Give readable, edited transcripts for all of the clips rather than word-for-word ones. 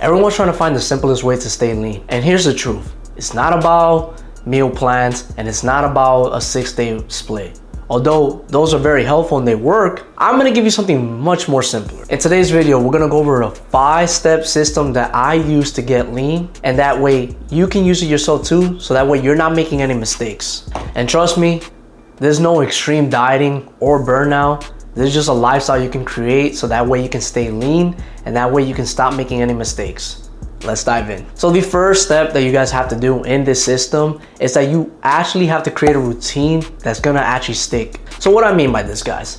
Everyone's trying to find the simplest way to stay lean. And here's the truth. It's not about meal plans and it's not about a 6-day split. Although those are very helpful and they work, I'm gonna give you something much more simpler. In today's video, we're gonna go over a 5-step system that I use to get lean, and that way you can use it yourself too, so that way you're not making any mistakes. And trust me, there's no extreme dieting or burnout. There's just a lifestyle you can create so that way you can stay lean and that way you can stop making any mistakes. Let's dive in. So the first step that you guys have to do in this system is that you actually have to create a routine that's gonna actually stick. So what I mean by this, guys,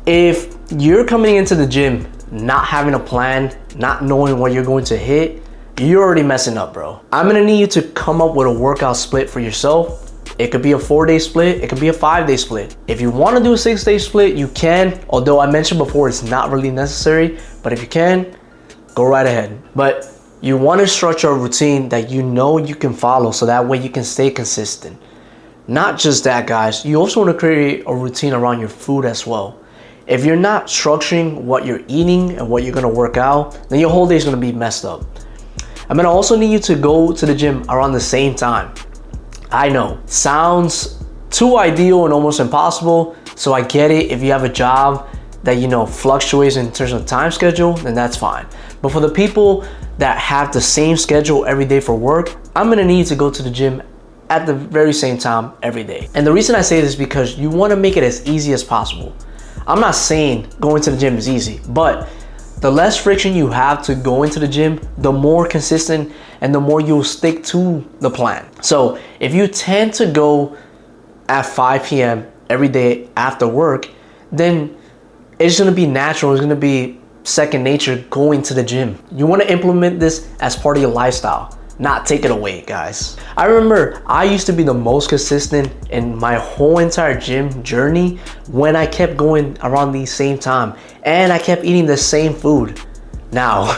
if you're coming into the gym not having a plan, not knowing what you're going to hit, you're already messing up, bro. I'm gonna need you to come up with a workout split for yourself. It could be a 4-day split, it could be a 5-day split. If you wanna do a 6-day split, you can, although I mentioned before it's not really necessary, but if you can, go right ahead. But you want to structure a routine that you know you can follow so that way you can stay consistent. Not just that, guys, you also want to create a routine around your food as well. If you're not structuring what you're eating and what you're going to work out, then your whole day is going to be messed up. I'm going to also need you to go to the gym around the same time. I know, sounds too ideal and almost impossible, so I get it. If you have a job that, you know, fluctuates in terms of time schedule, then that's fine. But for the people that have the same schedule every day for work, I'm gonna need to go to the gym at the very same time every day. And the reason I say this is because you wanna make it as easy as possible. I'm not saying going to the gym is easy, but the less friction you have to go into the gym, the more consistent and the more you'll stick to the plan. So if you tend to go at 5 p.m. every day after work, then it's gonna be natural, it's gonna be second nature going to the gym. You wanna implement this as part of your lifestyle, not take it away, guys. I remember I used to be the most consistent in my whole entire gym journey when I kept going around the same time and I kept eating the same food. Now,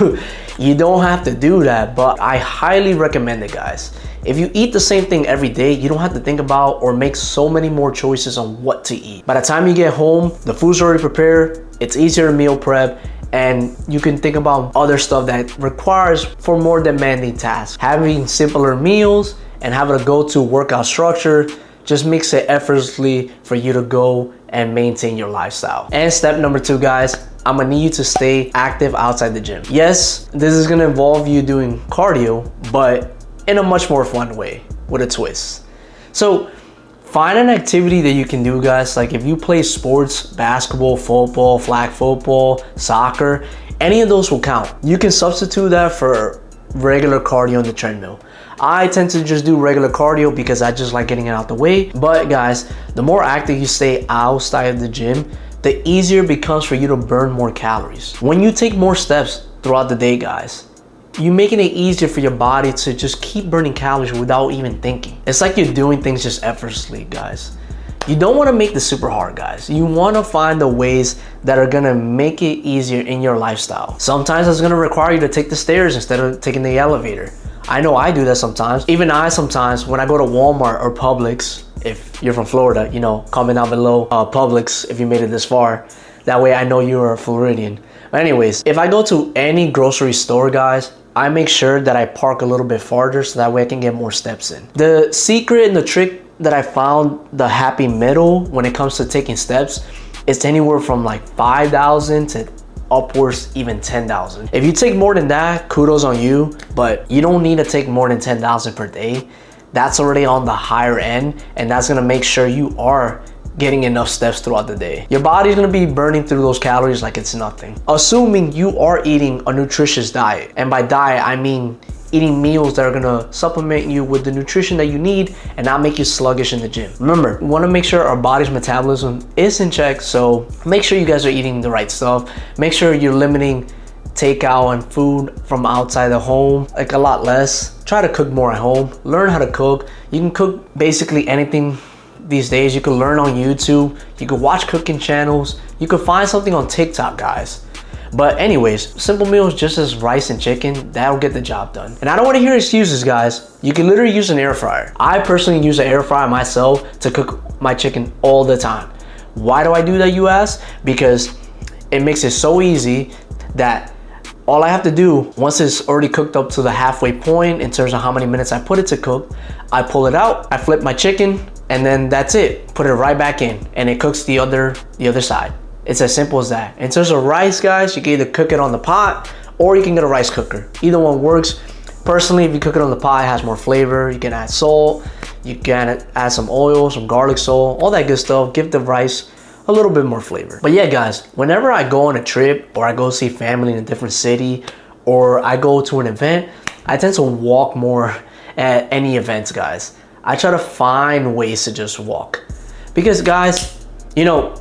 you don't have to do that, but I highly recommend it, guys. If you eat the same thing every day, you don't have to think about or make so many more choices on what to eat. By the time you get home, the food's already prepared, it's easier to meal prep, and you can think about other stuff that requires for more demanding tasks. Having simpler meals and having a go-to workout structure just makes it effortlessly for you to go and maintain your lifestyle. And step number 2, guys, I'm gonna need you to stay active outside the gym. Yes, this is gonna involve you doing cardio, but in a much more fun way with a twist. So find an activity that you can do, guys. Like if you play sports, basketball, football, flag football, soccer, any of those will count. You can substitute that for regular cardio on the treadmill. I tend to just do regular cardio because I just like getting it out the way. But guys, the more active you stay outside of the gym, the easier it becomes for you to burn more calories. When you take more steps throughout the day, guys, you're making it easier for your body to just keep burning calories without even thinking. It's like you're doing things just effortlessly, guys. You don't want to make this super hard, guys. You want to find the ways that are going to make it easier in your lifestyle. Sometimes it's going to require you to take the stairs instead of taking the elevator. I know I do that sometimes. Even I sometimes, when I go to Walmart or Publix, if you're from Florida, you know, comment down below Publix if you made it this far. That way I know you're a Floridian. But anyways, if I go to any grocery store, guys, I make sure that I park a little bit farther so that way I can get more steps in. The secret and the trick that I found, the happy middle when it comes to taking steps, is anywhere from like 5,000 to upwards even 10,000. If you take more than that, kudos on you, but you don't need to take more than 10,000 per day. That's already on the higher end, and that's gonna make sure you are getting enough steps throughout the day. Your body's gonna be burning through those calories like it's nothing. Assuming you are eating a nutritious diet, and by diet I mean eating meals that are gonna supplement you with the nutrition that you need and not make you sluggish in the gym. Remember, we wanna make sure our body's metabolism is in check, so make sure you guys are eating the right stuff. Make sure you're limiting takeout and food from outside the home, like a lot less. Try to cook more at home. Learn how to cook. You can cook basically anything these days. You can learn on YouTube. You can watch cooking channels. You can find something on TikTok, guys. But anyways, simple meals just as rice and chicken, that'll get the job done. And I don't want to hear excuses, guys. You can literally use an air fryer. I personally use an air fryer myself to cook my chicken all the time. Why do I do that, you ask? Because it makes it so easy that all I have to do, once it's already cooked up to the halfway point in terms of how many minutes I put it to cook, I pull it out, I flip my chicken, and then that's it. Put it right back in, and it cooks the other side. It's as simple as that. In terms of rice, guys, you can either cook it on the pot or you can get a rice cooker. Either one works. Personally, if you cook it on the pot, it has more flavor. You can add salt, you can add some oil, some garlic salt, all that good stuff. Give the rice a little bit more flavor. But yeah, guys, whenever I go on a trip or I go see family in a different city or I go to an event, I tend to walk more at any events, guys. I try to find ways to just walk because, guys, you know,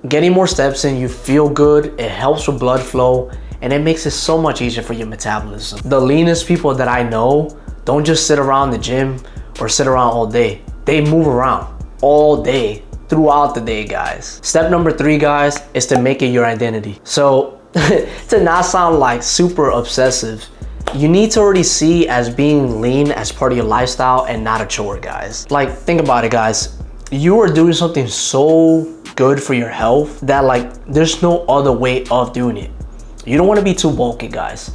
getting more steps in, you feel good, it helps with blood flow, and it makes it so much easier for your metabolism. The leanest people that I know don't just sit around the gym or sit around all day. They move around all day, throughout the day, guys. Step number 3, guys, is to make it your identity. So to not sound like super obsessive, you need to already see as being lean as part of your lifestyle and not a chore, guys. Like, think about it, guys. You are doing something so good for your health that, like, there's no other way of doing it. You don't want to be too bulky, guys.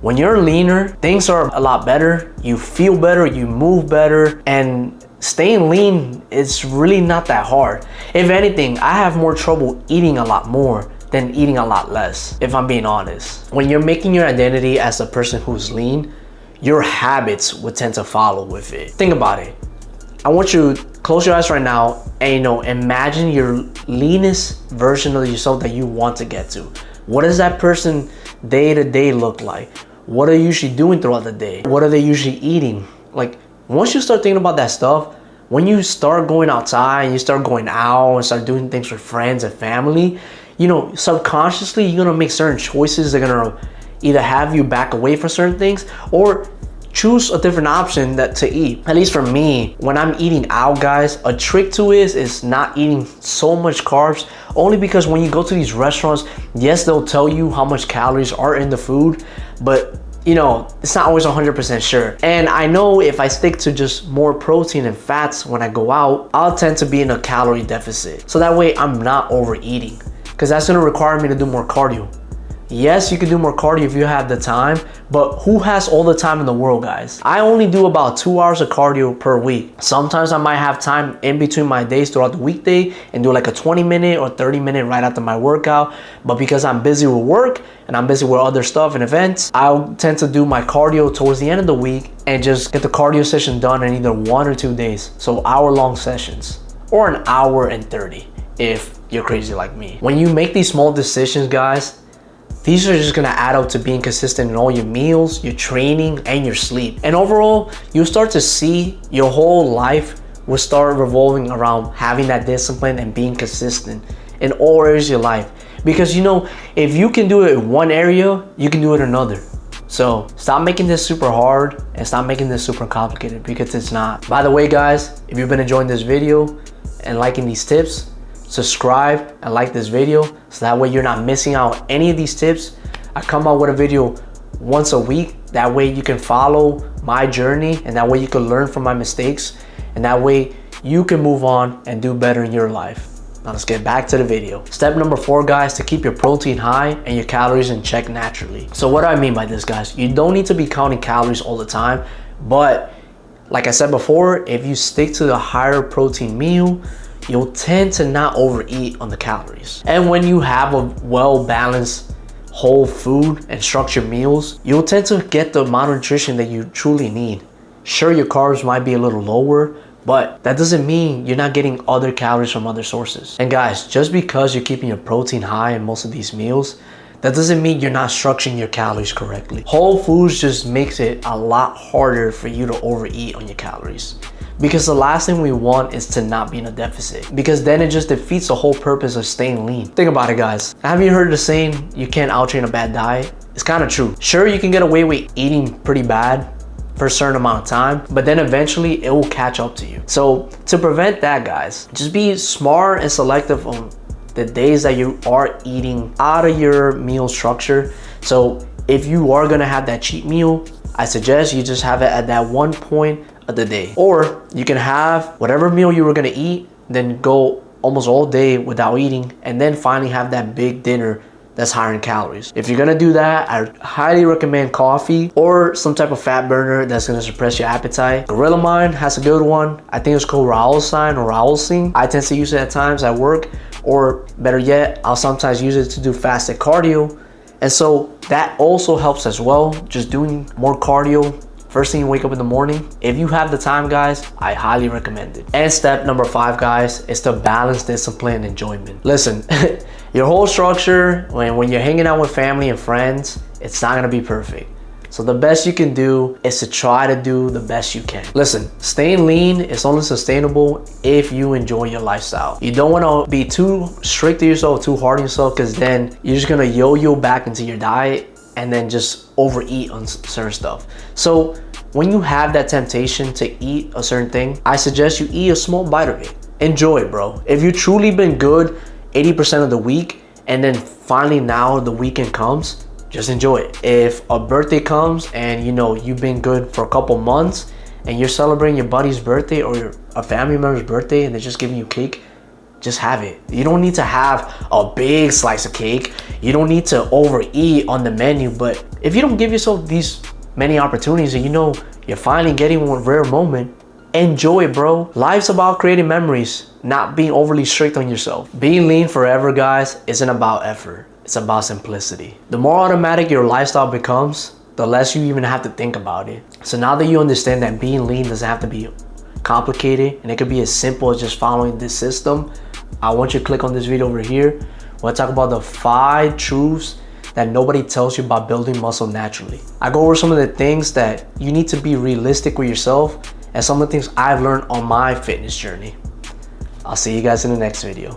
When you're leaner, things are a lot better. You feel better, you move better, and staying lean is really not that hard. If anything, I have more trouble eating a lot more than eating a lot less, if I'm being honest. When you're making your identity as a person who's lean, your habits would tend to follow with it. Think about it. I want you to close your eyes right now and, you know, imagine your leanest version of yourself that you want to get to. What does that person day to day look like? What are you usually doing throughout the day? What are they usually eating? Like, once you start thinking about that stuff, when you start going outside and you start going out and start doing things with friends and family, you know, subconsciously, you're gonna make certain choices that are gonna either have you back away from certain things or choose a different option that to eat. At least for me, when I'm eating out, guys, a trick to it is not eating so much carbs, only because when you go to these restaurants, yes, they'll tell you how much calories are in the food, but you know, it's not always 100% sure. And I know if I stick to just more protein and fats when I go out, I'll tend to be in a calorie deficit. So that way I'm not overeating, because that's gonna require me to do more cardio. Yes, you can do more cardio if you have the time, but who has all the time in the world, guys? I only do about 2 hours of cardio per week. Sometimes I might have time in between my days throughout the weekday and do like a 20-minute or 30-minute right after my workout. But because I'm busy with work and I'm busy with other stuff and events, I'll tend to do my cardio towards the end of the week and just get the cardio session done in either 1 or 2 days. So hour-long sessions or an hour and 30 if you're crazy like me. When you make these small decisions, guys, these are just gonna add up to being consistent in all your meals, your training, and your sleep. And overall, you'll start to see your whole life will start revolving around having that discipline and being consistent in all areas of your life. Because, you know, if you can do it in one area, you can do it in another. So stop making this super hard and stop making this super complicated, because it's not. By the way, guys, if you've been enjoying this video and liking these tips, subscribe and like this video so that way you're not missing out on any of these tips. I come out with a video once a week. That way you can follow my journey, and that way you can learn from my mistakes, and that way you can move on and do better in your life. Now let's get back to the video. Step number 4, guys, to keep your protein high and your calories in check naturally. So what do I mean by this, guys? You don't need to be counting calories all the time, but like I said before, if you stick to the higher protein meal, you'll tend to not overeat on the calories. And when you have a well-balanced whole food and structured meals, you'll tend to get the amount of nutrition that you truly need. Sure, your carbs might be a little lower, but that doesn't mean you're not getting other calories from other sources. And guys, just because you're keeping your protein high in most of these meals, that doesn't mean you're not structuring your calories correctly. Whole foods just makes it a lot harder for you to overeat on your calories. Because the last thing we want is to not be in a deficit, because then it just defeats the whole purpose of staying lean. Think about it, guys. Have you heard the saying, you can't out-train a bad diet? It's kind of true. Sure, you can get away with eating pretty bad for a certain amount of time, but then eventually it will catch up to you. So to prevent that, guys, just be smart and selective on the days that you are eating out of your meal structure. So if you are gonna have that cheat meal, I suggest you just have it at that one point of the day. Or you can have whatever meal you were gonna eat, then go almost all day without eating, and then finally have that big dinner that's higher in calories. If you're gonna do that, I highly recommend coffee or some type of fat burner that's gonna suppress your appetite. Gorilla Mind has a good one. I think it's called Raoulsine or Raoulsine. I tend to use it at times at work, or better yet, I'll sometimes use it to do fasted cardio. And so that also helps as well, just doing more cardio first thing you wake up in the morning. If you have the time, guys, I highly recommend it. And step number 5, guys, is to balance discipline and enjoyment. Listen, your whole structure, when you're hanging out with family and friends, it's not gonna be perfect. So the best you can do is to try to do the best you can. Listen, staying lean is only sustainable if you enjoy your lifestyle. You don't wanna be too strict to yourself, too hard on yourself, because then you're just gonna yo-yo back into your diet and then just overeat on certain stuff. So when you have that temptation to eat a certain thing, I suggest you eat a small bite of it. Enjoy it, bro. If you've truly been good 80% of the week, and then finally now the weekend comes, just enjoy it. If a birthday comes and you know you've been good for a couple months and you're celebrating your buddy's birthday or a family member's birthday and they're just giving you cake, just have it. You don't need to have a big slice of cake. You don't need to overeat on the menu. But if you don't give yourself these many opportunities and you know you're finally getting one rare moment, enjoy it, bro. Life's about creating memories, not being overly strict on yourself. Being lean forever, guys, isn't about effort. It's about simplicity. The more automatic your lifestyle becomes, the less you even have to think about it. So now that you understand that being lean doesn't have to be complicated and it could be as simple as just following this system, I want you to click on this video over here. We'll talk about the 5 truths that nobody tells you about building muscle naturally. I go over some of the things that you need to be realistic with yourself and some of the things I've learned on my fitness journey. I'll see you guys in the next video.